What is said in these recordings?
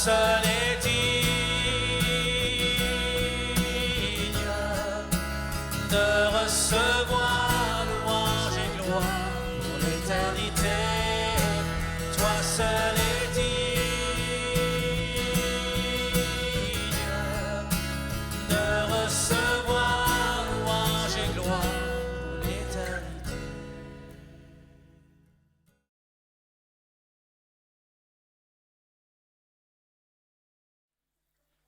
seul est digne de recevoir louange et gloire pour l'éternité. Toi seul est digne de recevoir louange et gloire pour l'éternité.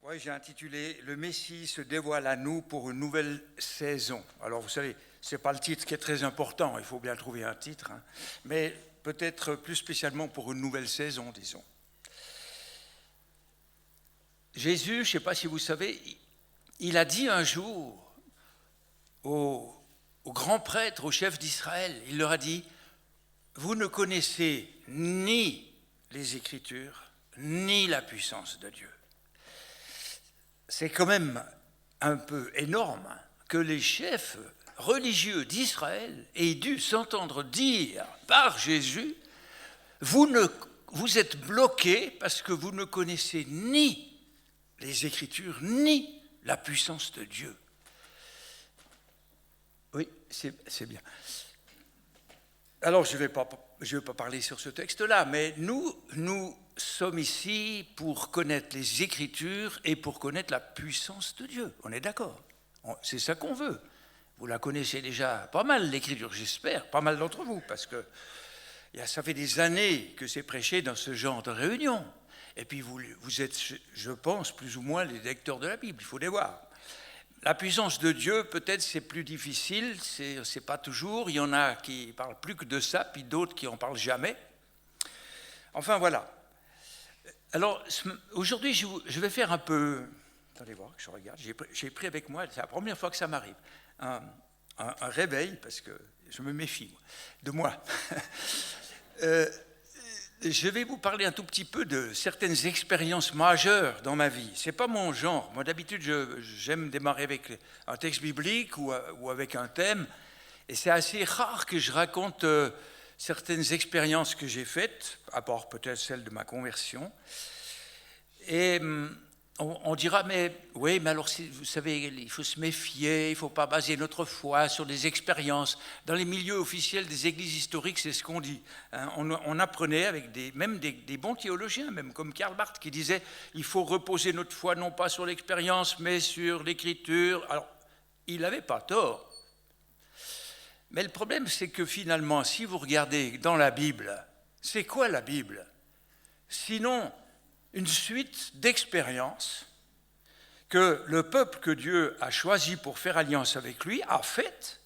Oui, j'ai intitulé « Le Messie se dévoile à nous pour une nouvelle saison ». Alors vous savez, ce n'est pas le titre qui est très important, il faut bien trouver un titre, hein, mais peut-être plus spécialement pour une nouvelle saison, disons. Jésus, je ne sais pas si vous savez, il a dit un jour aux grands prêtres, aux chefs d'Israël, il leur a dit « Vous ne connaissez ni les Écritures, ni la puissance de Dieu ». C'est quand même un peu énorme que les chefs religieux d'Israël aient dû s'entendre dire par Jésus « Vous êtes bloqués parce que vous ne connaissez ni les Écritures, ni la puissance de Dieu. » Oui, c'est bien. Alors, je ne vais pas parler sur ce texte-là, mais nous sommes ici pour connaître les Écritures et pour connaître la puissance de Dieu. On est d'accord? C'est ça qu'on veut. Vous la connaissez déjà pas mal, l'Écriture, j'espère, pas mal d'entre vous, parce que ça fait des années que c'est prêché dans ce genre de réunion. Et puis vous êtes, je pense, plus ou moins les lecteurs de la Bible, il faut les voir. La puissance de Dieu, peut-être, c'est plus difficile, c'est pas toujours. Il y en a qui parlent plus que de ça, puis d'autres qui en parlent jamais. Enfin, voilà. Alors, aujourd'hui, je vais faire un peu... Attendez voir, que je regarde. J'ai pris avec moi, c'est la première fois que ça m'arrive, un réveil, parce que je me méfie de moi. Je vais vous parler un tout petit peu de certaines expériences majeures dans ma vie. Ce n'est pas mon genre. Moi, d'habitude, j'aime démarrer avec un texte biblique ou avec un thème. Et c'est assez rare que je raconte certaines expériences que j'ai faites, à part peut-être celle de ma conversion. Et on dira, mais oui, mais alors, vous savez, il faut se méfier, il ne faut pas baser notre foi sur des expériences. Dans les milieux officiels des églises historiques, c'est ce qu'on dit. Hein, on apprenait avec même des bons théologiens, même comme Karl Barth, qui disait, il faut reposer notre foi non pas sur l'expérience, mais sur l'Écriture. Alors, il n'avait pas tort. Mais le problème, c'est que finalement, si vous regardez dans la Bible, c'est quoi la Bible? Sinon, une suite d'expériences que le peuple que Dieu a choisi pour faire alliance avec lui a faites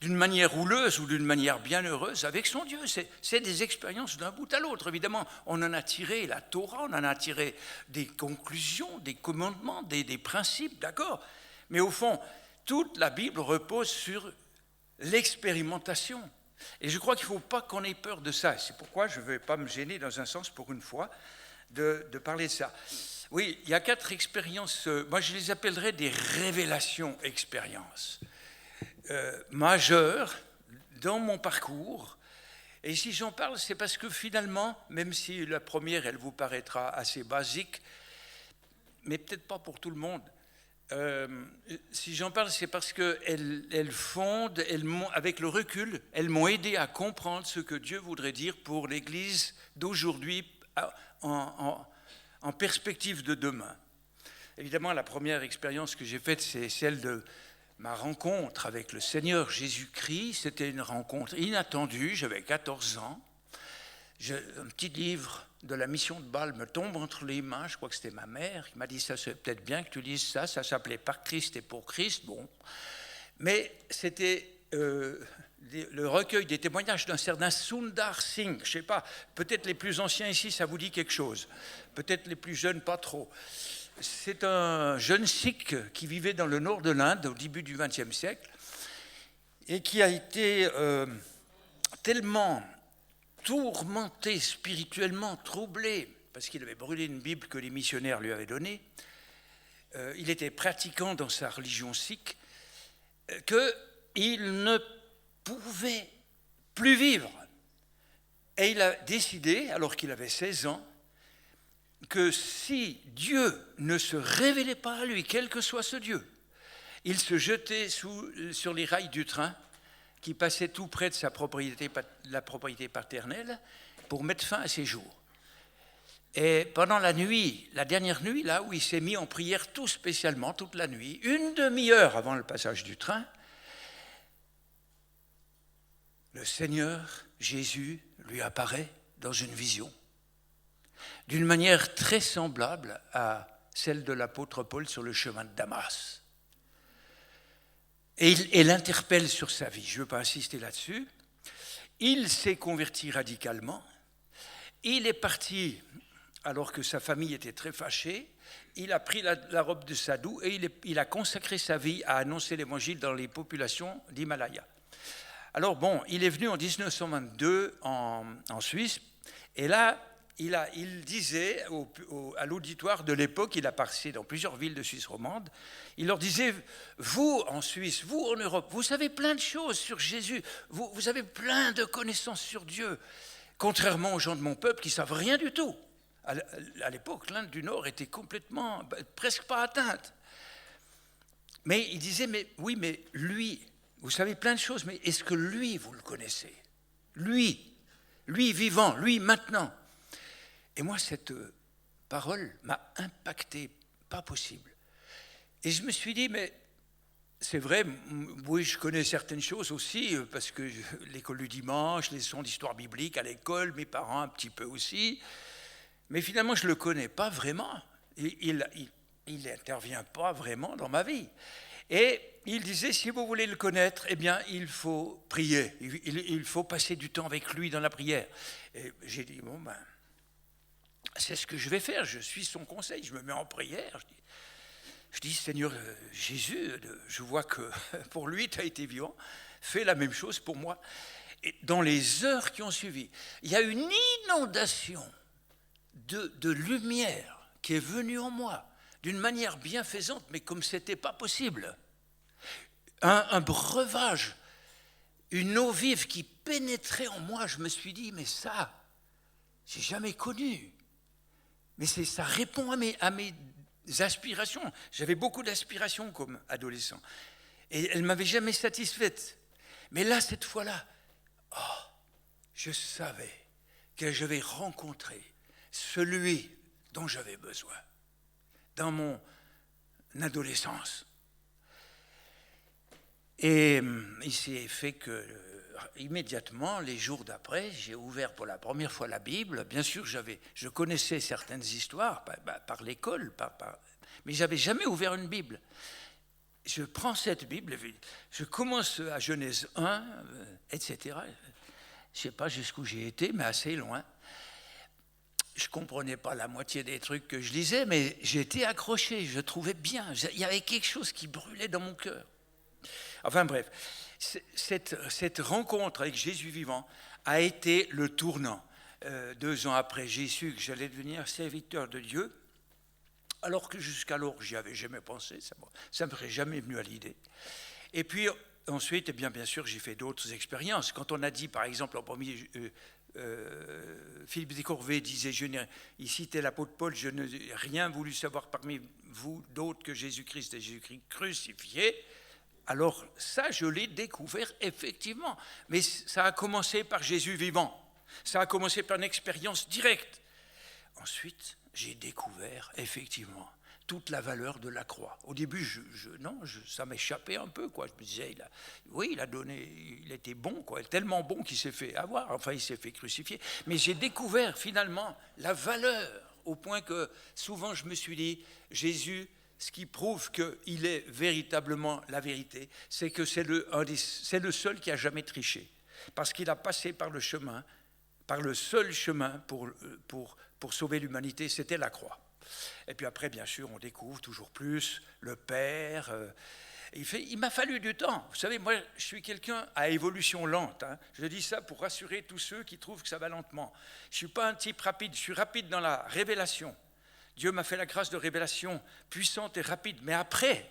d'une manière houleuse ou d'une manière bienheureuse avec son Dieu. C'est des expériences d'un bout à l'autre. Évidemment, on en a tiré la Torah, on en a tiré des conclusions, des commandements, des principes, d'accord? Mais au fond, toute la Bible repose sur l'expérimentation. Et je crois qu'il ne faut pas qu'on ait peur de ça. C'est pourquoi je ne vais pas me gêner dans un sens pour une fois de parler de ça. Oui, il y a 4 expériences, moi je les appellerais des révélations expériences majeures dans mon parcours. Et si j'en parle, c'est parce que finalement, même si la première, elle vous paraîtra assez basique, mais peut-être pas pour tout le monde, si j'en parle, c'est parce qu'elles fondent, avec le recul, elles m'ont aidé à comprendre ce que Dieu voudrait dire pour l'Église d'aujourd'hui, en perspective de demain. Évidemment, la première expérience que j'ai faite, c'est celle de ma rencontre avec le Seigneur Jésus-Christ. C'était une rencontre inattendue, j'avais 14 ans. Un petit livre de la mission de Bâle me tombe entre les mains, je crois que c'était ma mère qui m'a dit « ça c'est peut-être bien que tu lises ça », ça s'appelait « Par Christ et pour Christ », bon. Mais c'était... le recueil des témoignages d'un certain Sundar Singh, je ne sais pas, peut-être les plus anciens ici, ça vous dit quelque chose, peut-être les plus jeunes, pas trop. C'est un jeune sikh qui vivait dans le nord de l'Inde au début du XXe siècle et qui a été tellement tourmenté spirituellement, troublé, parce qu'il avait brûlé une Bible que les missionnaires lui avaient donnée, il était pratiquant dans sa religion sikh, qu'il ne pouvait plus vivre. Et il a décidé, alors qu'il avait 16 ans, que si Dieu ne se révélait pas à lui, quel que soit ce Dieu, il se jetait sur les rails du train qui passait tout près de la propriété paternelle pour mettre fin à ses jours. Et pendant la nuit, la dernière nuit, là où il s'est mis en prière tout spécialement, toute la nuit, une demi-heure avant le passage du train, le Seigneur Jésus lui apparaît dans une vision, d'une manière très semblable à celle de l'apôtre Paul sur le chemin de Damas. Et l'interpelle sur sa vie, je ne veux pas insister là-dessus. Il s'est converti radicalement, il est parti alors que sa famille était très fâchée, il a pris la robe de Sadhu et il a consacré sa vie à annoncer l'évangile dans les populations d'Himalaya. Alors bon, il est venu en 1922 en Suisse, et là, il disait à l'auditoire de l'époque, il a passé dans plusieurs villes de Suisse romande, il leur disait, vous en Suisse, vous en Europe, vous savez plein de choses sur Jésus, vous avez plein de connaissances sur Dieu, contrairement aux gens de mon peuple qui ne savent rien du tout. À l'époque, l'Inde du Nord était complètement, presque pas atteinte. Mais il disait, mais lui, vous savez plein de choses, mais est-ce que lui, vous le connaissez ? Lui vivant, lui maintenant. Et moi, cette parole m'a impacté, pas possible. Et je me suis dit, mais c'est vrai, oui, je connais certaines choses aussi, parce que l'école du dimanche, les leçons d'histoire biblique à l'école, mes parents un petit peu aussi. Mais finalement, je ne le connais pas vraiment. Il n'intervient pas vraiment dans ma vie. Et il disait, si vous voulez le connaître, eh bien, il faut prier. Il faut passer du temps avec lui dans la prière. Et j'ai dit, c'est ce que je vais faire. Je suis son conseil. Je me mets en prière. Je dis Seigneur Jésus, je vois que pour lui, tu as été vivant. Fais la même chose pour moi. Et dans les heures qui ont suivi, il y a une inondation de lumière qui est venue en moi d'une manière bienfaisante, mais comme ce n'était pas possible. Un breuvage, une eau vive qui pénétrait en moi. Je me suis dit, mais ça, j'ai jamais connu. Mais ça répond à mes aspirations. J'avais beaucoup d'aspirations comme adolescent. Et elles ne m'avaient jamais satisfaite. Mais là, cette fois-là, je savais que je vais rencontrer celui dont j'avais besoin dans mon adolescence. Et il s'est fait que, immédiatement, les jours d'après, j'ai ouvert pour la première fois la Bible. Bien sûr, je connaissais certaines histoires par l'école, mais je n'avais jamais ouvert une Bible. Je prends cette Bible, je commence à Genèse 1, etc. Je ne sais pas jusqu'où j'ai été, mais assez loin. Je ne comprenais pas la moitié des trucs que je lisais, mais j'étais accroché, je trouvais bien. Il y avait quelque chose qui brûlait dans mon cœur. Enfin bref, cette rencontre avec Jésus vivant a été le tournant. 2 ans après, j'ai su que j'allais devenir serviteur de Dieu, alors que jusqu'alors, j'y avais jamais pensé, ça ne me serait jamais venu à l'idée. Et puis ensuite, bien sûr, j'ai fait d'autres expériences. Quand on a dit, par exemple, en premier... Philippe Descorvées disait, il citait l'apôtre Paul, je n'ai rien voulu savoir parmi vous d'autre que Jésus-Christ et Jésus-Christ crucifié. Alors ça, je l'ai découvert effectivement. Mais ça a commencé par Jésus vivant. Ça a commencé par une expérience directe. Ensuite, j'ai découvert effectivement toute la valeur de la croix. Au début, ça m'échappait un peu, quoi. Je me disais, il était bon, quoi, tellement bon qu'il s'est fait avoir, enfin il s'est fait crucifier. Mais j'ai découvert finalement la valeur, au point que souvent je me suis dit, Jésus, ce qui prouve qu'il est véritablement la vérité, c'est que c'est le seul qui a jamais triché, parce qu'il a passé par le seul chemin pour sauver l'humanité, c'était la croix. Et puis après, bien sûr, on découvre toujours plus le Père. Il m'a fallu du temps. Vous savez, moi, je suis quelqu'un à évolution lente. Je dis ça pour rassurer tous ceux qui trouvent que ça va lentement. Je ne suis pas un type rapide, je suis rapide dans la révélation. Dieu m'a fait la grâce de révélation puissante et rapide. Mais après,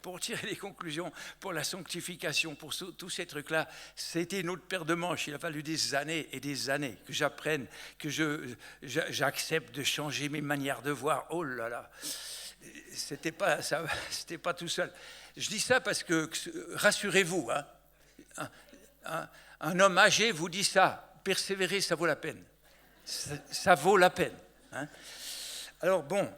pour tirer les conclusions, pour la sanctification, pour tous ces trucs-là, c'était une autre paire de manches. Il a fallu des années et des années que j'apprenne, que j'accepte de changer mes manières de voir. Oh là là, c'était pas tout seul. Je dis ça parce que, rassurez-vous, hein, un homme âgé vous dit ça, persévérer, ça vaut la peine. Ça vaut la peine. Hein. Alors bon,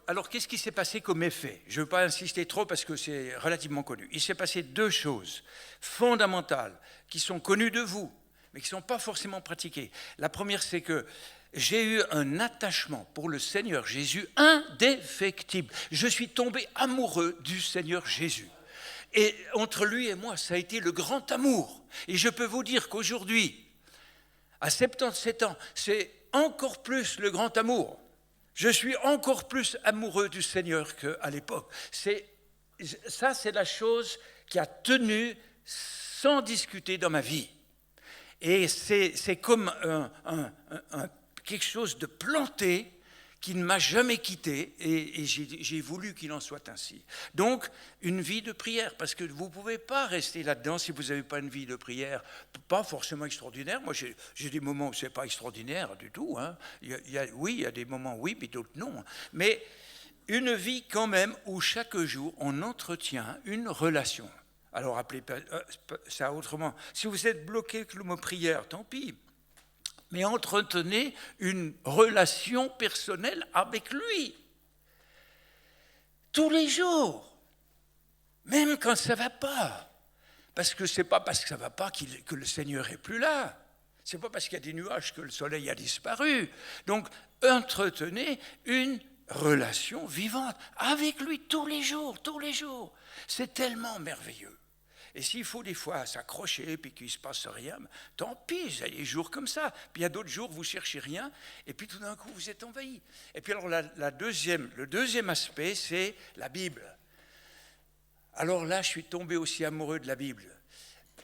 alors qu'est-ce qui s'est passé comme effet? Je ne veux pas insister trop parce que c'est relativement connu. Il s'est passé deux choses fondamentales qui sont connues de vous, mais qui ne sont pas forcément pratiquées. La première, c'est que j'ai eu un attachement pour le Seigneur Jésus indéfectible. Je suis tombé amoureux du Seigneur Jésus. Et entre lui et moi, ça a été le grand amour. Et je peux vous dire qu'aujourd'hui, à 77 ans, c'est encore plus le grand amour. Je suis encore plus amoureux du Seigneur qu'à l'époque. Ça, c'est la chose qui a tenu sans discuter dans ma vie. Et c'est comme quelque chose de planté qui ne m'a jamais quitté, et j'ai voulu qu'il en soit ainsi. Donc, une vie de prière, parce que vous ne pouvez pas rester là-dedans si vous n'avez pas une vie de prière, pas forcément extraordinaire. Moi, j'ai des moments où ce n'est pas extraordinaire du tout. Hein. Il y a des moments, oui, mais d'autres non. Mais une vie quand même où chaque jour, on entretient une relation. Alors, appelez ça autrement. Si vous êtes bloqué avec le mot prière, tant pis. Mais entretenez une relation personnelle avec lui. Tous les jours. Même quand ça ne va pas. Parce que ce n'est pas parce que ça ne va pas que le Seigneur n'est plus là. Ce n'est pas parce qu'il y a des nuages que le soleil a disparu. Donc, entretenez une relation vivante avec lui tous les jours, tous les jours. C'est tellement merveilleux. Et s'il faut des fois s'accrocher et qu'il ne se passe rien, tant pis, il y a des jours comme ça. Puis il y a d'autres jours où vous ne cherchez rien, et puis tout d'un coup, vous êtes envahi. Et puis alors, le deuxième aspect, c'est la Bible. Alors là, je suis tombé aussi amoureux de la Bible.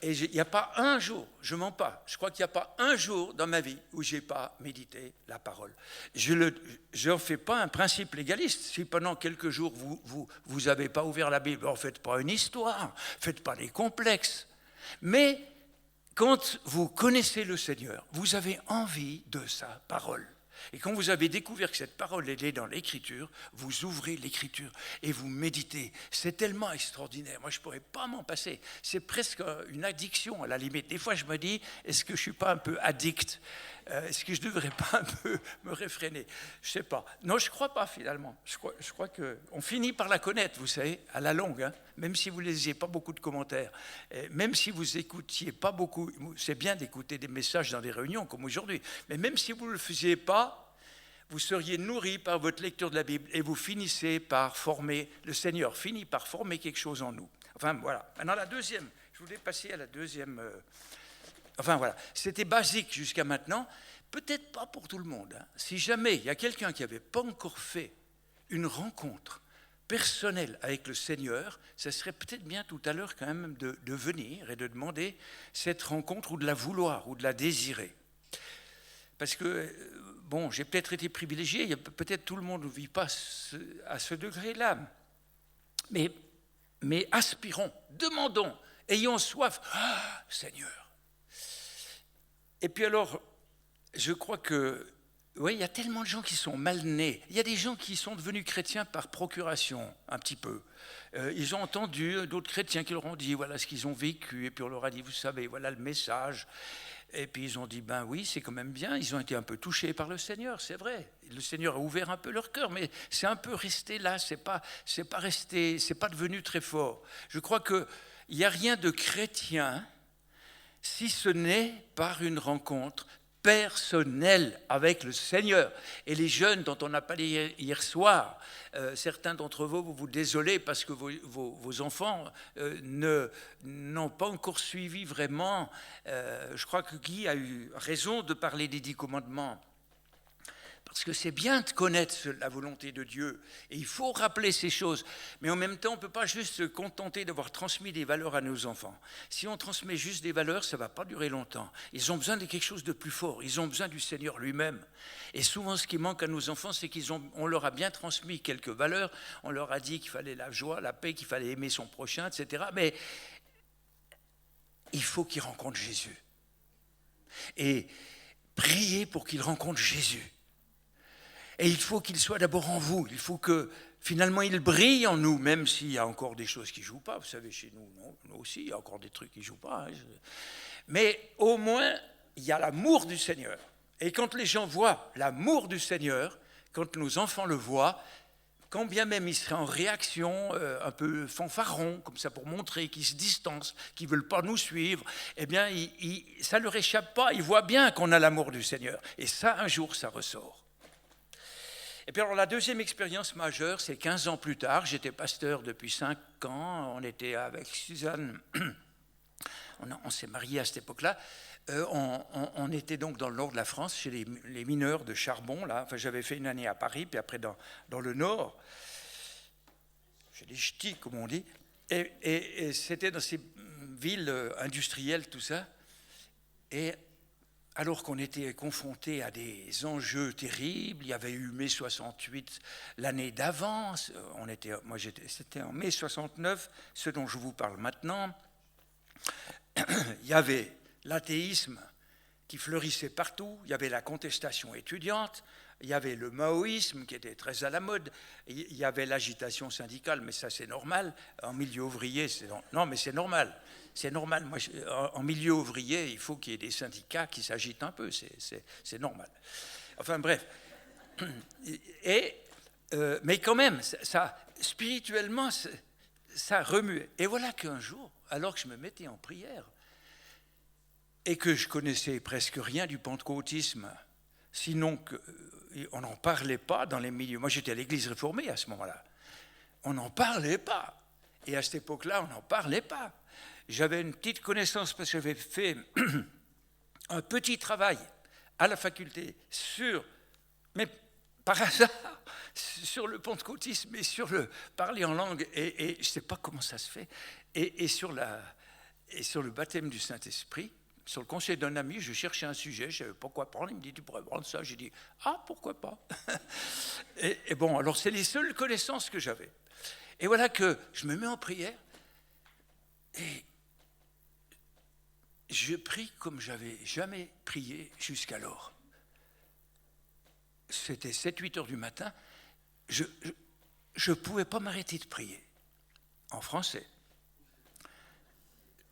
Et il n'y a pas un jour, je ne mens pas, je crois qu'il n'y a pas un jour dans ma vie où je n'ai pas médité la parole. Je n'en fais pas un principe légaliste. Si pendant quelques jours, vous n'avez pas ouvert la Bible, ne faites pas une histoire, ne faites pas des complexes. Mais quand vous connaissez le Seigneur, vous avez envie de sa parole. Et quand vous avez découvert que cette parole est dans l'Écriture, vous ouvrez l'Écriture et vous méditez. C'est tellement extraordinaire. Moi, je ne pourrais pas m'en passer. C'est presque une addiction à la limite. Des fois, je me dis, est-ce que je ne suis pas un peu addict ? Est-ce que je ne devrais pas un peu me réfréner ? Je ne sais pas. Non, je ne crois pas finalement. Je crois qu'on finit par la connaître, vous savez, à la longue. Hein, même si vous ne lisiez pas beaucoup de commentaires. Même si vous n'écoutiez pas beaucoup. C'est bien d'écouter des messages dans des réunions comme aujourd'hui. Mais même si vous ne le faisiez pas, vous seriez nourri par votre lecture de la Bible et vous finissez par former, le Seigneur finit par former quelque chose en nous. Enfin, voilà. Maintenant, la deuxième, je voulais passer à la deuxième. Enfin, voilà. C'était basique jusqu'à maintenant. Peut-être pas pour tout le monde. Hein. Si jamais il y a quelqu'un qui n'avait pas encore fait une rencontre personnelle avec le Seigneur, ça serait peut-être bien tout à l'heure quand même de venir et de demander cette rencontre ou de la vouloir ou de la désirer. Parce que, bon, j'ai peut-être été privilégié, peut-être tout le monde ne vit pas à ce degré-là. Mais aspirons, demandons, ayons soif. Ah, Seigneur. Et puis alors, je crois que, oui, il y a tellement de gens qui sont mal nés. Il y a des gens qui sont devenus chrétiens par procuration, un petit peu. Ils ont entendu d'autres chrétiens qui leur ont dit, voilà ce qu'ils ont vécu. Et puis on leur a dit, vous savez, voilà le message. Et puis ils ont dit, ben oui, c'est quand même bien. Ils ont été un peu touchés par le Seigneur, c'est vrai. Le Seigneur a ouvert un peu leur cœur, mais c'est un peu resté là. C'est pas devenu très fort. Je crois qu'il n'y a rien de chrétien si ce n'est par une rencontre personnelle avec le Seigneur. Et les jeunes dont on a parlé hier soir, certains d'entre vous vous désolez parce que vos enfants n'ont pas encore suivi vraiment. Je crois que Guy a eu raison de parler des 10 commandements. Parce que c'est bien de connaître la volonté de Dieu, et il faut rappeler ces choses. Mais en même temps, on ne peut pas juste se contenter d'avoir transmis des valeurs à nos enfants. Si on transmet juste des valeurs, ça ne va pas durer longtemps. Ils ont besoin de quelque chose de plus fort, ils ont besoin du Seigneur lui-même. Et souvent, ce qui manque à nos enfants, c'est qu'on leur a bien transmis quelques valeurs, on leur a dit qu'il fallait la joie, la paix, qu'il fallait aimer son prochain, etc. Mais il faut qu'ils rencontrent Jésus. Et priez pour qu'ils rencontrent Jésus. Et il faut qu'il soit d'abord en vous. Il faut que, finalement, il brille en nous, même s'il y a encore des choses qui ne jouent pas. Vous savez, chez nous, non, nous aussi, il y a encore des trucs qui ne jouent pas. Hein. Mais au moins, il y a l'amour du Seigneur. Et quand les gens voient l'amour du Seigneur, quand nos enfants le voient, quand bien même ils seraient en réaction un peu fanfaron, comme ça pour montrer qu'ils se distancent, qu'ils ne veulent pas nous suivre, eh bien, ça ne leur échappe pas. Ils voient bien qu'on a l'amour du Seigneur. Et ça, un jour, ça ressort. Et puis alors la deuxième expérience majeure, c'est 15 ans plus tard, j'étais pasteur depuis 5 ans, on était avec Suzanne, on s'est mariés à cette époque-là, on était donc dans le nord de la France, chez les mineurs de charbon, là. Enfin, j'avais fait une année à Paris, puis après dans le nord, chez les ch'tis, comme on dit, et c'était dans ces villes industrielles, tout ça, et alors qu'on était confronté à des enjeux terribles, il y avait eu mai 68 l'année d'avant, c'était en mai 69, ce dont je vous parle maintenant. Il y avait l'athéisme qui fleurissait partout, il y avait la contestation étudiante, il y avait le maoïsme qui était très à la mode, il y avait l'agitation syndicale, mais ça c'est normal, en milieu ouvrier, non mais c'est normal. C'est normal, moi, en milieu ouvrier, il faut qu'il y ait des syndicats qui s'agitent un peu, c'est normal. Enfin bref, mais quand même, ça, spirituellement, ça remuait. Et voilà qu'un jour, alors que je me mettais en prière, et que je connaissais presque rien du pentecôtisme, sinon qu'on n'en parlait pas dans les milieux. Moi j'étais à l'église réformée à ce moment-là, on n'en parlait pas, et à cette époque-là, on n'en parlait pas. J'avais une petite connaissance parce que j'avais fait un petit travail à la faculté mais par hasard, sur le pentecôtisme et sur le parler en langue, et je ne sais pas comment ça se fait, et sur le baptême du Saint-Esprit. Sur le conseil d'un ami, je cherchais un sujet, je ne savais pas quoi prendre, il me dit, tu pourrais prendre ça. J'ai dit, ah, pourquoi pas. et bon, alors c'est les seules connaissances que j'avais. Et voilà que je me mets en prière, et je prie comme j'avais jamais prié jusqu'alors. C'était 7-8 heures du matin. Je ne pouvais pas m'arrêter de prier. En français.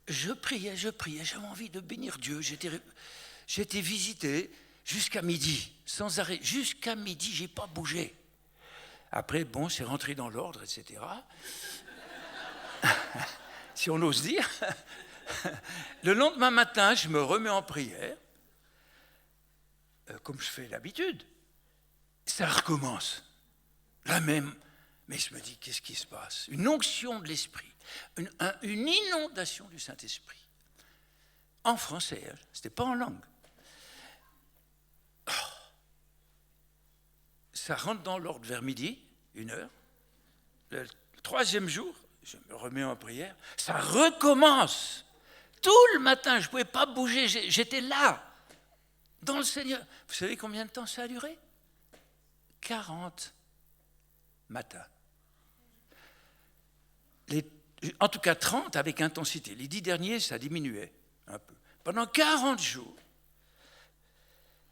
Je priais, j'avais envie de bénir Dieu. J'étais visité jusqu'à midi, sans arrêt. Jusqu'à midi, je n'ai pas bougé. Après, bon, c'est rentré dans l'ordre, etc. Si on ose dire. Le lendemain matin, je me remets en prière, comme je fais d'habitude. Ça recommence. La même. Mais je me dis, qu'est-ce qui se passe? Une onction de l'Esprit, une inondation du Saint-Esprit. En français, hein, ce n'était pas en langue. Oh. Ça rentre dans l'ordre vers midi, 1h. Le troisième jour, je me remets en prière, ça recommence. Tout le matin, je ne pouvais pas bouger, j'étais là, dans le Seigneur. Vous savez combien de temps ça a duré? 40 matins. En tout cas 30 avec intensité. Les 10 derniers, ça diminuait un peu. Pendant 40 jours.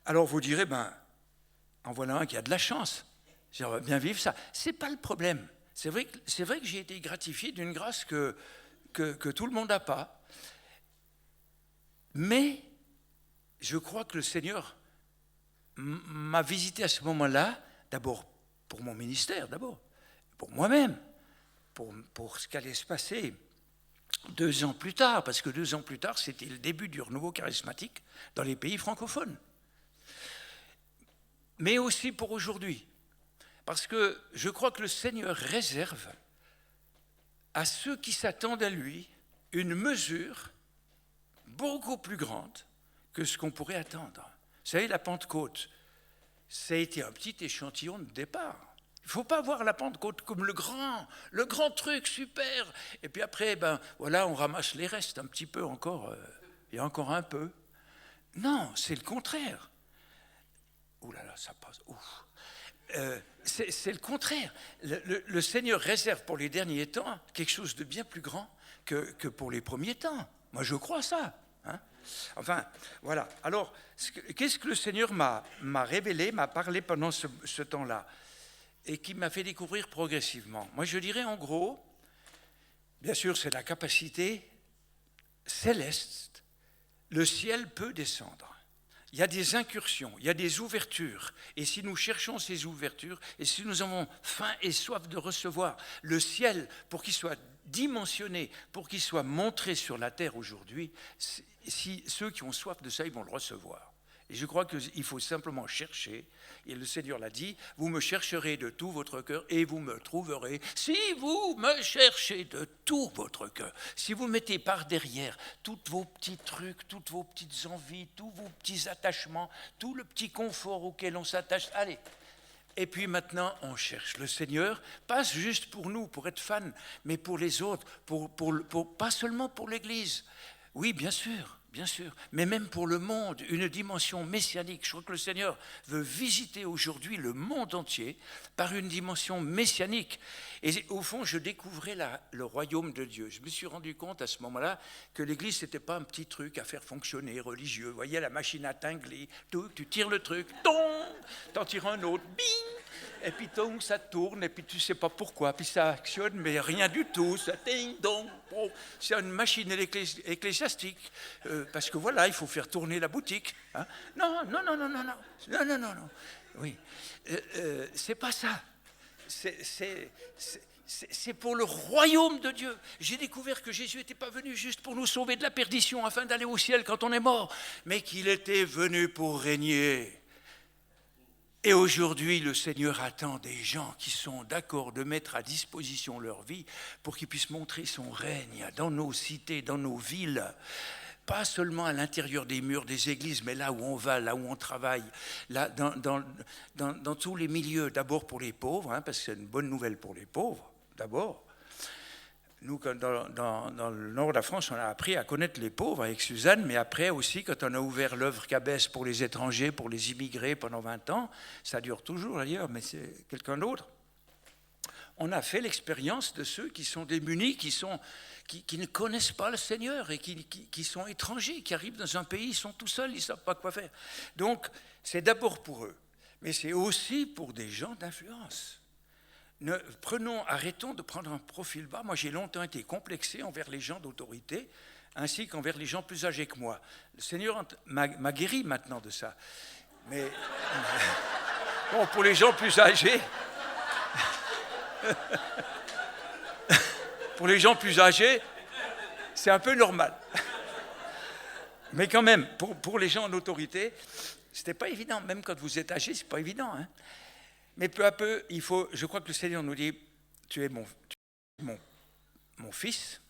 Alors vous direz, en voilà un qui a de la chance. J'aimerais bien vivre ça. Ce n'est pas le problème. C'est vrai que j'ai été gratifié d'une grâce que tout le monde n'a pas. Mais je crois que le Seigneur m'a visité à ce moment-là, d'abord pour mon ministère, d'abord, pour moi-même, pour ce qu'allait se passer 2 ans plus tard, parce que 2 ans plus tard, c'était le début du renouveau charismatique dans les pays francophones. Mais aussi pour aujourd'hui, parce que je crois que le Seigneur réserve à ceux qui s'attendent à lui une mesure beaucoup plus grande que ce qu'on pourrait attendre. Vous savez, la Pentecôte, ça a été un petit échantillon de départ. Il ne faut pas voir la Pentecôte comme le grand truc, super. Et puis après, ben voilà, on ramasse les restes un petit peu encore. Il y a encore un peu. Non, c'est le contraire. Ouh là là, ça passe. C'est le contraire. Le Seigneur réserve pour les derniers temps quelque chose de bien plus grand que pour les premiers temps. Moi, je crois ça. Hein. Enfin, voilà. Alors, qu'est-ce que le Seigneur m'a révélé, m'a parlé pendant ce temps-là et qui m'a fait découvrir progressivement? Moi, je dirais en gros, bien sûr, c'est la capacité céleste. Le ciel peut descendre. Il y a des incursions, il y a des ouvertures. Et si nous cherchons ces ouvertures, et si nous avons faim et soif de recevoir le ciel pour qu'il soit dimensionné, pour qu'il soit montré sur la terre aujourd'hui, si ceux qui ont soif de ça, ils vont le recevoir. Et je crois qu'il faut simplement chercher, et le Seigneur l'a dit, vous me chercherez de tout votre cœur et vous me trouverez. Si vous me cherchez de tout votre cœur, si vous mettez par derrière tous vos petits trucs, toutes vos petites envies, tous vos petits attachements, tout le petit confort auquel on s'attache, allez. Et puis maintenant, on cherche le Seigneur, pas juste pour nous, pour être fans, mais pour les autres, pas seulement pour l'Église. Oui, bien sûr, mais même pour le monde, une dimension messianique. Je crois que le Seigneur veut visiter aujourd'hui le monde entier par une dimension messianique. Et au fond, je découvrais le royaume de Dieu. Je me suis rendu compte à ce moment-là que l'Église, ce n'était pas un petit truc à faire fonctionner, religieux. Vous voyez, la machine à tingler, tu tires le truc, t'en tires un autre, bing, et puis donc ça tourne, et puis tu ne sais pas pourquoi, puis ça actionne, mais rien du tout, ça ting, donc, bon, c'est une machine ecclésiastique, parce que voilà, il faut faire tourner la boutique. Hein. Non, oui, c'est pas ça, c'est pour le royaume de Dieu. J'ai découvert que Jésus n'était pas venu juste pour nous sauver de la perdition, afin d'aller au ciel quand on est mort, mais qu'il était venu pour régner. Et aujourd'hui, le Seigneur attend des gens qui sont d'accord de mettre à disposition leur vie pour qu'ils puissent montrer son règne dans nos cités, dans nos villes, pas seulement à l'intérieur des murs des églises, mais là où on va, là où on travaille, là, dans tous les milieux, d'abord pour les pauvres, hein, parce que c'est une bonne nouvelle pour les pauvres, d'abord. Nous, dans le nord de la France, on a appris à connaître les pauvres avec Suzanne, mais après aussi, quand on a ouvert l'œuvre Cabès pour les étrangers, pour les immigrés pendant 20 ans, ça dure toujours d'ailleurs, mais c'est quelqu'un d'autre. On a fait l'expérience de ceux qui sont démunis, qui ne connaissent pas le Seigneur et qui sont étrangers, qui arrivent dans un pays, ils sont tout seuls, ils ne savent pas quoi faire. Donc, c'est d'abord pour eux, mais c'est aussi pour des gens d'influence. Arrêtons de prendre un profil bas. Moi, j'ai longtemps été complexé envers les gens d'autorité, ainsi qu'envers les gens plus âgés que moi. Le Seigneur m'a guéri maintenant de ça. Mais bon, pour les gens plus âgés, c'est un peu normal. Mais quand même, pour les gens en autorité, c'était pas évident. Même quand vous êtes âgé, c'est pas évident. Hein. Mais peu à peu, je crois que le Seigneur nous dit, tu es mon fils,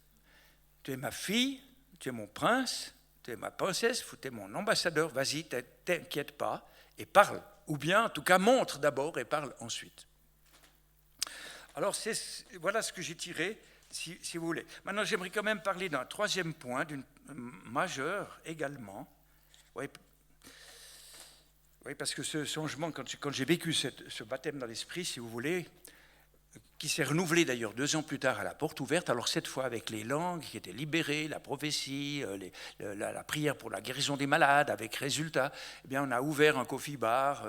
tu es ma fille, tu es mon prince, tu es ma princesse, tu es mon ambassadeur, vas-y, t'inquiète pas, et parle. Ou bien, en tout cas, montre d'abord et parle ensuite. Alors, voilà ce que j'ai tiré, si vous voulez. Maintenant, j'aimerais quand même parler d'un troisième point, d'une majeur également. Oui, parce que ce changement, quand j'ai vécu ce baptême dans l'esprit, si vous voulez, qui s'est renouvelé d'ailleurs 2 ans plus tard à la porte ouverte, alors cette fois avec les langues qui étaient libérées, la prophétie, la prière pour la guérison des malades, avec résultat, eh bien on a ouvert un coffee bar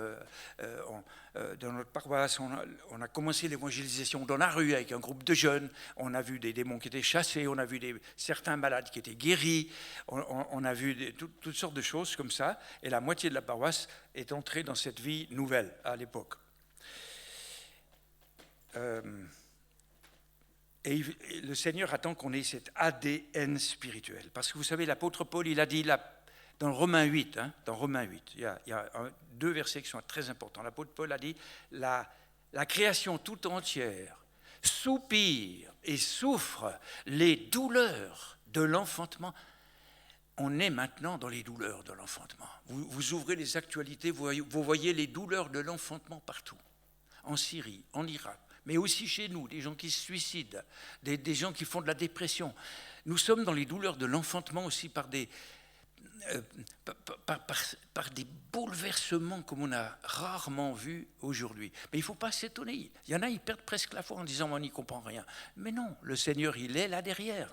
dans notre paroisse, on a commencé l'évangélisation dans la rue avec un groupe de jeunes, on a vu des démons qui étaient chassés, on a vu certains malades qui étaient guéris, on a vu toutes sortes de choses comme ça, et la moitié de la paroisse est entrée dans cette vie nouvelle à l'époque. Et le Seigneur attend qu'on ait cet ADN spirituel. Parce que vous savez, l'apôtre Paul, il a dit dans Romains 8, il y a 2 versets qui sont très importants. L'apôtre Paul a dit la création tout entière soupire et souffre les douleurs de l'enfantement. on est maintenant dans les douleurs de l'enfantement. Vous ouvrez les actualités, vous voyez les douleurs de l'enfantement partout. En Syrie, en Irak, mais aussi chez nous, des gens qui se suicident, des gens qui font de la dépression. Nous sommes dans les douleurs de l'enfantement aussi par des bouleversements comme on a rarement vu aujourd'hui. Mais il ne faut pas s'étonner. Il y en a, ils perdent presque la foi en disant « on n'y comprend rien ». Mais non, le Seigneur, il est là derrière.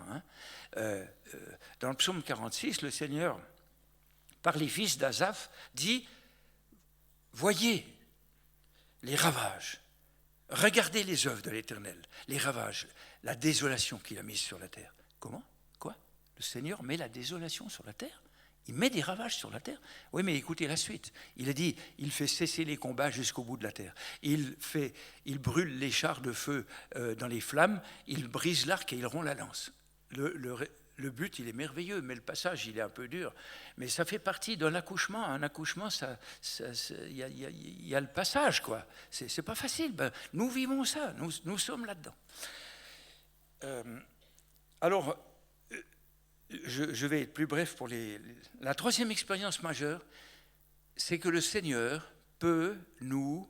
Dans le psaume 46, le Seigneur, par les fils d'Asaph, dit « Voyez les ravages, regardez les œuvres de l'Éternel, les ravages, la désolation qu'il a mise sur la terre. » Comment ? Quoi ? Le Seigneur met la désolation sur la terre ? Il met des ravages sur la terre. Oui, mais écoutez la suite. Il a dit, il fait cesser les combats jusqu'au bout de la terre. Il brûle les chars de feu dans les flammes, il brise l'arc et il rompt la lance. Le but, il est merveilleux, mais le passage, il est un peu dur. Mais ça fait partie d'un accouchement. Un accouchement, il y a le passage, quoi. C'est pas facile. Ben, nous vivons ça, nous sommes là-dedans. Alors, je vais être plus bref pour la troisième expérience majeure, c'est que le Seigneur peut nous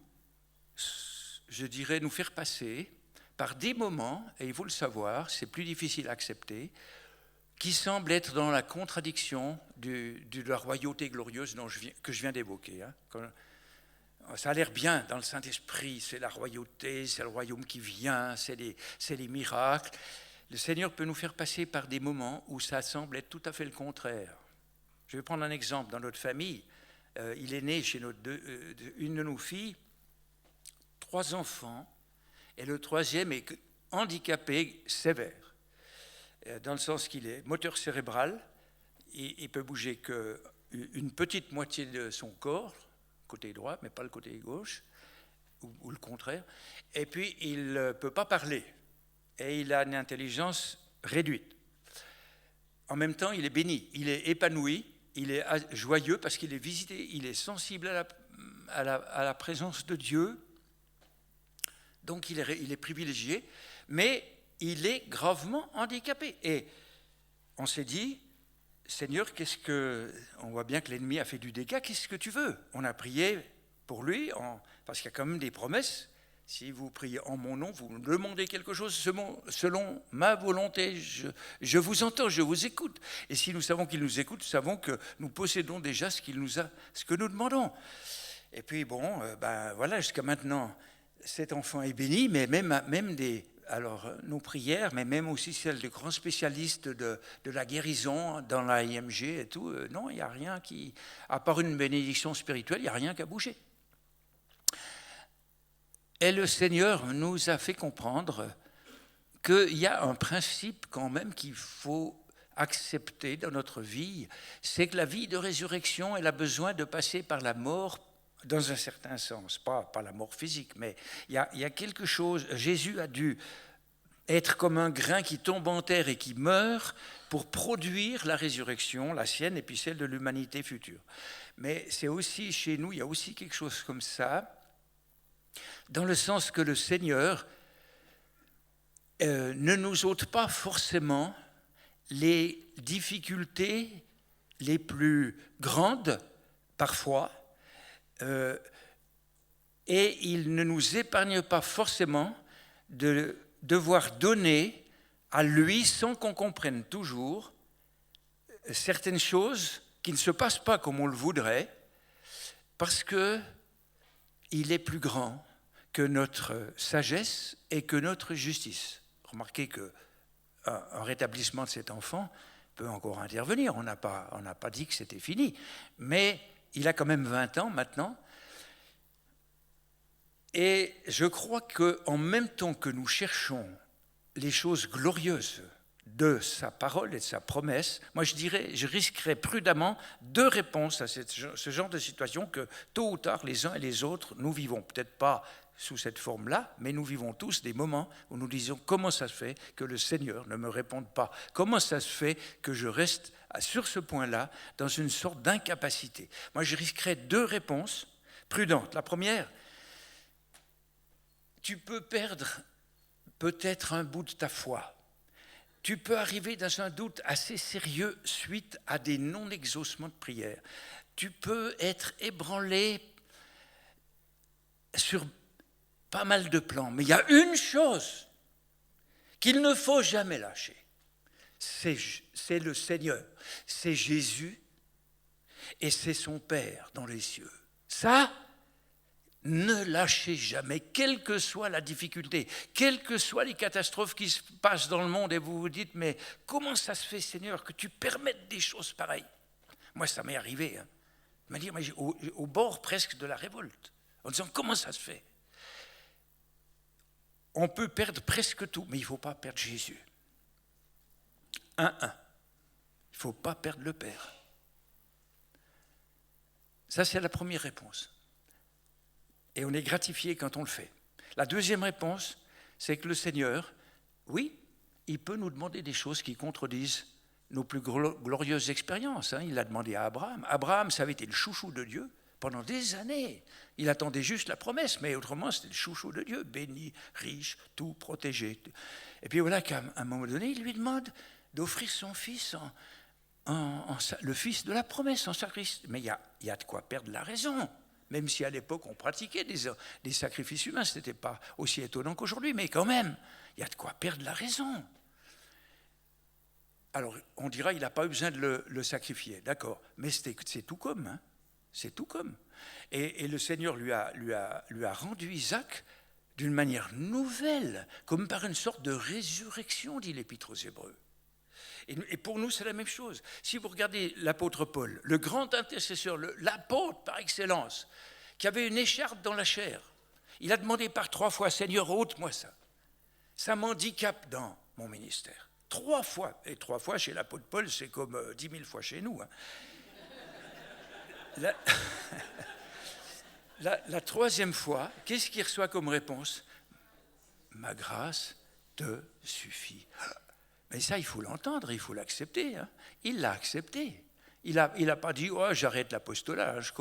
faire passer par des moments, et il faut le savoir, c'est plus difficile à accepter, qui semblent être dans la contradiction de la royauté glorieuse que je viens d'évoquer. Ça a l'air bien dans le Saint-Esprit, c'est la royauté, c'est le royaume qui vient, c'est les miracles. Le Seigneur peut nous faire passer par des moments où ça semble être tout à fait le contraire. Je vais prendre un exemple. Dans notre famille, il est né chez une de nos filles 3 enfants, et le 3e est handicapé sévère, dans le sens qu'il est moteur cérébral, il peut bouger qu'une petite moitié de son corps, côté droit, mais pas le côté gauche, ou le contraire, et puis il ne peut pas parler. Et il a une intelligence réduite. En même temps, il est béni, il est épanoui, il est joyeux parce qu'il est visité, il est sensible à la présence de Dieu. Donc il est privilégié, mais il est gravement handicapé. Et on s'est dit, Seigneur, on voit bien que l'ennemi a fait du dégât, qu'est-ce que tu veux ? On a prié pour lui, parce qu'il y a quand même des promesses. Si vous priez en mon nom, vous me demandez quelque chose selon ma volonté. Je vous entends, je vous écoute. Et si nous savons qu'il nous écoute, nous savons que nous possédons déjà ce que nous demandons. Et puis voilà, jusqu'à maintenant, cet enfant est béni, mais même nos prières, mais même aussi celles de grands spécialistes de la guérison dans la IMG et tout, non, il n'y a rien à part une bénédiction spirituelle, il n'y a rien qu'à bouger. Et le Seigneur nous a fait comprendre qu'il y a un principe quand même qu'il faut accepter dans notre vie, c'est que la vie de résurrection, elle a besoin de passer par la mort dans un certain sens, pas la mort physique, mais il y a quelque chose, Jésus a dû être comme un grain qui tombe en terre et qui meurt pour produire la résurrection, la sienne et puis celle de l'humanité future. Mais c'est aussi chez nous, il y a aussi quelque chose comme ça, dans le sens que le Seigneur ne nous ôte pas forcément les difficultés les plus grandes, parfois, et il ne nous épargne pas forcément de devoir donner à lui, sans qu'on comprenne toujours, certaines choses qui ne se passent pas comme on le voudrait, parce qu'il est plus grand que notre sagesse et que notre justice. Remarquez qu'un rétablissement de cet enfant peut encore intervenir. On n'a pas dit que c'était fini. Mais il a quand même 20 ans maintenant. Et je crois qu'en même temps que nous cherchons les choses glorieuses de sa parole et de sa promesse, moi je risquerais prudemment 2 réponses à ce genre de situation que tôt ou tard les uns et les autres nous vivons. Peut-être pas sous cette forme-là, mais nous vivons tous des moments où nous disons comment ça se fait que le Seigneur ne me réponde pas, comment ça se fait que je reste sur ce point-là dans une sorte d'incapacité. Moi je risquerais 2 réponses prudentes. La première, tu peux perdre peut-être un bout de ta foi. Tu peux arriver dans un doute assez sérieux suite à des non-exaucements de prière. Tu peux être ébranlé sur pas mal de plans. Mais il y a une chose qu'il ne faut jamais lâcher. C'est le Seigneur, c'est Jésus et c'est son Père dans les cieux. Ça, ne lâchez jamais, quelle que soit la difficulté, quelles que soient les catastrophes qui se passent dans le monde et vous vous dites, mais comment ça se fait, Seigneur, que tu permettes des choses pareilles? Moi, ça m'est arrivé, hein. Me dire, mais au bord presque de la révolte, en disant, comment ça se fait? On peut perdre presque tout, mais il ne faut pas perdre Jésus. Il ne faut pas perdre le Père. Ça, c'est la première réponse. Et on est gratifié quand on le fait. La deuxième réponse, c'est que le Seigneur, oui, il peut nous demander des choses qui contredisent nos plus glorieuses expériences. Il l'a demandé à Abraham. Abraham, ça avait été le chouchou de Dieu pendant des années. Il attendait juste la promesse, mais autrement, c'était le chouchou de Dieu, béni, riche, tout protégé. Et puis voilà qu'à un moment donné, il lui demande d'offrir son fils, le fils de la promesse en sacrifice. Mais il y a de quoi perdre la raison. Même si à l'époque on pratiquait des sacrifices humains, ce n'était pas aussi étonnant qu'aujourd'hui, mais quand même, il y a de quoi perdre la raison. Alors on dira il n'a pas eu besoin de le sacrifier, d'accord, mais c'est tout comme, hein, c'est tout comme. Et le Seigneur lui a rendu Isaac d'une manière nouvelle, comme par une sorte de résurrection, dit l'Épître aux Hébreux. Et pour nous, c'est la même chose. Si vous regardez l'apôtre Paul, le grand intercesseur, l'apôtre par excellence, qui avait une écharpe dans la chair, il a demandé par 3 fois, Seigneur, ôte-moi ça. Ça m'handicape dans mon ministère. 3 fois. Et 3 fois chez l'apôtre Paul, c'est comme 10 000 fois chez nous. Hein. La 3e fois, qu'est-ce qu'il reçoit comme réponse? Ma grâce te suffit. Mais ça, il faut l'entendre, il faut l'accepter. Hein. Il l'a accepté. Il n'a pas dit, oh, j'arrête l'apostolat, je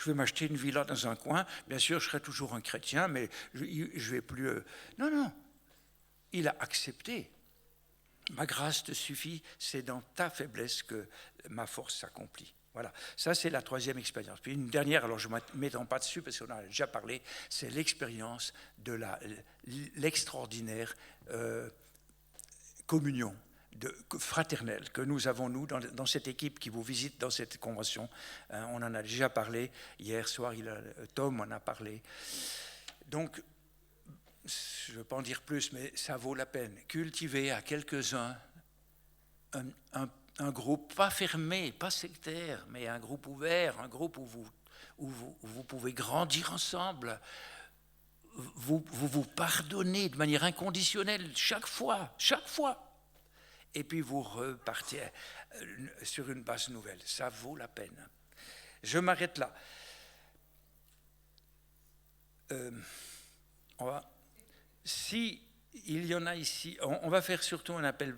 vais m'acheter une villa dans un coin, bien sûr, je serai toujours un chrétien, mais je vais plus... Non, il a accepté. Ma grâce te suffit, c'est dans ta faiblesse que ma force s'accomplit. Voilà, ça c'est la 3e expérience. Puis une dernière, alors je ne m'étends pas dessus parce qu'on en a déjà parlé, c'est l'expérience de l'extraordinaire communion fraternelle que nous avons, nous, dans cette équipe qui vous visite dans cette convention. On en a déjà parlé. Hier soir, Tom en a parlé. Donc, je ne veux pas en dire plus, mais ça vaut la peine. Cultiver à quelques-uns un groupe pas fermé, pas sectaire, mais un groupe ouvert, un groupe où vous pouvez grandir ensemble, vous pardonnez de manière inconditionnelle chaque fois, et puis vous repartez sur une base nouvelle. Ça vaut la peine. Je m'arrête là. Si il y en a ici, on va faire surtout un appel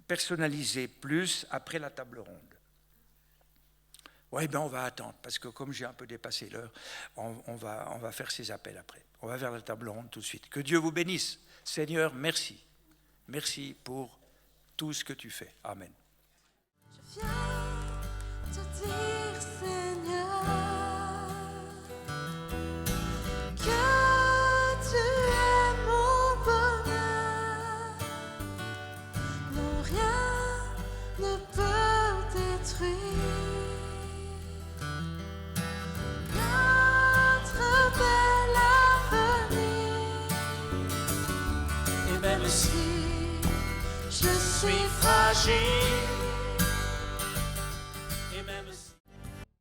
personnalisé plus après la table ronde. Oui, on va attendre, parce que comme j'ai un peu dépassé l'heure, on va faire ces appels après. On va vers la table ronde tout de suite. Que Dieu vous bénisse. Seigneur, merci. Merci pour tout ce que tu fais. Amen. Je viens te dire, Seigneur, que tu es mon bonheur. Non, rien ne peut détruire notre bel avenir. Et même si Je suis fragile,